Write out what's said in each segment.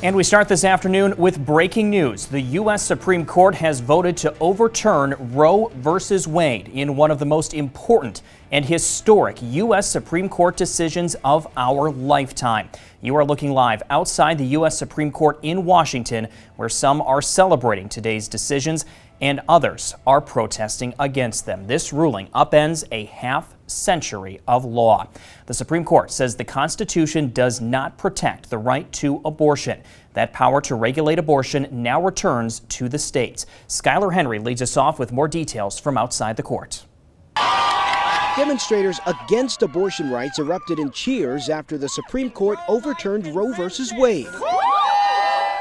And we start this afternoon with breaking news. The U.S. Supreme Court has voted to overturn Roe v. Wade in one of the most important and historic U.S. Supreme Court decisions of our lifetime. You are looking live outside the U.S. Supreme Court in Washington, where some are celebrating today's decisions and others are protesting against them. This ruling upends a half-century of law. The Supreme Court says the Constitution does not protect the right to abortion. That power to regulate abortion now returns to the states. Skylar Henry leads us off with more details from outside the court. Demonstrators against abortion rights erupted in cheers after the Supreme Court overturned Roe v. Wade.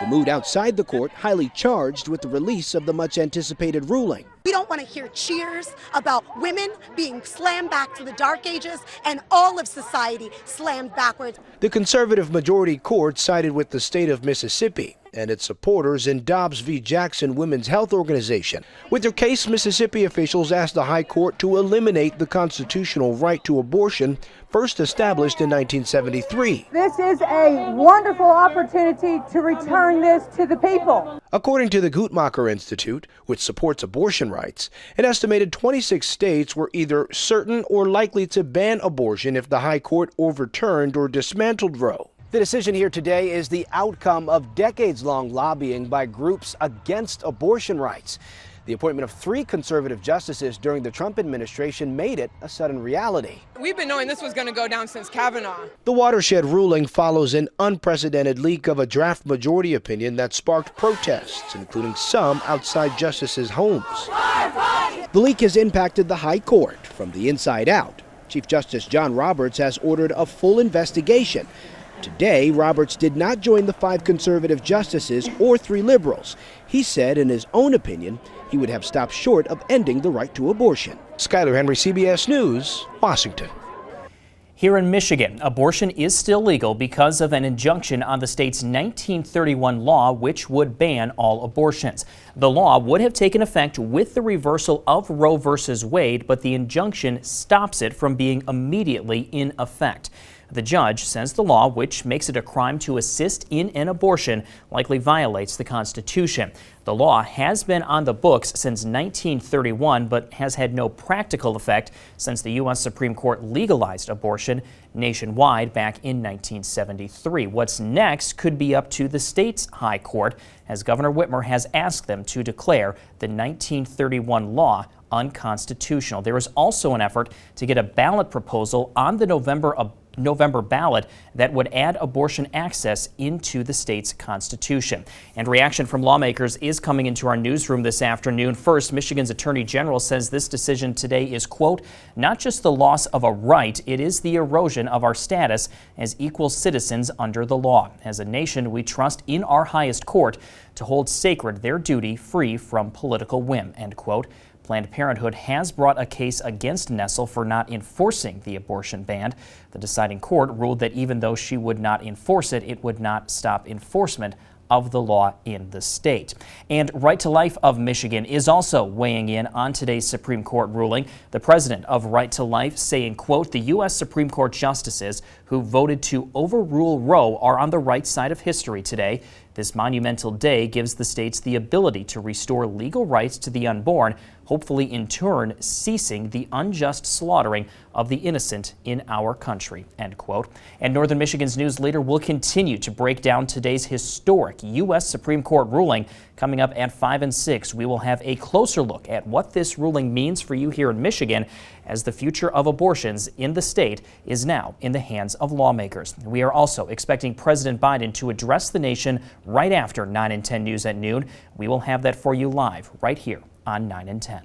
The mood outside the court highly charged with the release of the much-anticipated ruling. We don't want to hear cheers about women being slammed back to the dark ages and all of society slammed backwards. The conservative majority court sided with the state of Mississippi and its supporters in Dobbs v. Jackson Women's Health Organization. With their case, Mississippi officials asked the High Court to eliminate the constitutional right to abortion, first established in 1973. This is a wonderful opportunity to return this to the people. According to the Guttmacher Institute, which supports abortion rights, an estimated 26 states were either certain or likely to ban abortion if the High Court overturned or dismantled Roe. The decision here today is the outcome of decades-long lobbying by groups against abortion rights. The appointment of 3 conservative justices during the Trump administration made it a sudden reality. We've been knowing this was going to go down since Kavanaugh. The watershed ruling follows an unprecedented leak of a draft majority opinion that sparked protests, including some outside justices' homes. The leak has impacted the High Court from the inside out. Chief Justice John Roberts has ordered a full investigation. Today, Roberts did not join the 5 conservative justices or 3 liberals. He said, in his own opinion, he would have stopped short of ending the right to abortion. Skylar Henry, CBS News, Washington. Here in Michigan, abortion is still legal because of an injunction on the state's 1931 law, which would ban all abortions. The law would have taken effect with the reversal of Roe v. Wade, but the injunction stops it from being immediately in effect. The judge says the law, which makes it a crime to assist in an abortion, likely violates the Constitution. The law has been on the books since 1931, but has had no practical effect since the U.S. Supreme Court legalized abortion nationwide back in 1973. What's next could be up to the state's High Court, as Governor Whitmer has asked them to declare the 1931 law unconstitutional. There is also an effort to get a ballot proposal on the November ballot that would add abortion access into the state's constitution. And reaction from lawmakers is coming into our newsroom this afternoon. First, Michigan's Attorney General says this decision today is, quote, not just the loss of a right, it is the erosion of our status as equal citizens under the law. As a nation, we trust in our highest court to hold sacred their duty free from political whim, end quote. Planned Parenthood has brought a case against Nessel for not enforcing the abortion ban. The deciding court ruled that even though she would not enforce it, it would not stop enforcement of the law in the state. And Right to Life of Michigan is also weighing in on today's Supreme Court ruling. The president of Right to Life saying, quote, the U.S. Supreme Court justices who voted to overrule Roe are on the right side of history today. This monumental day gives the states the ability to restore legal rights to the unborn, hopefully in turn ceasing the unjust slaughtering of the innocent in our country, end quote. And Northern Michigan's news leader will continue to break down today's historic U.S. Supreme Court ruling. Coming up at 5 and 6, we will have a closer look at what this ruling means for you here in Michigan, as the future of abortions in the state is now in the hands of lawmakers. We are also expecting President Biden to address the nation right after 9 and 10 News at noon. We will have that for you live right here on 9 and 10.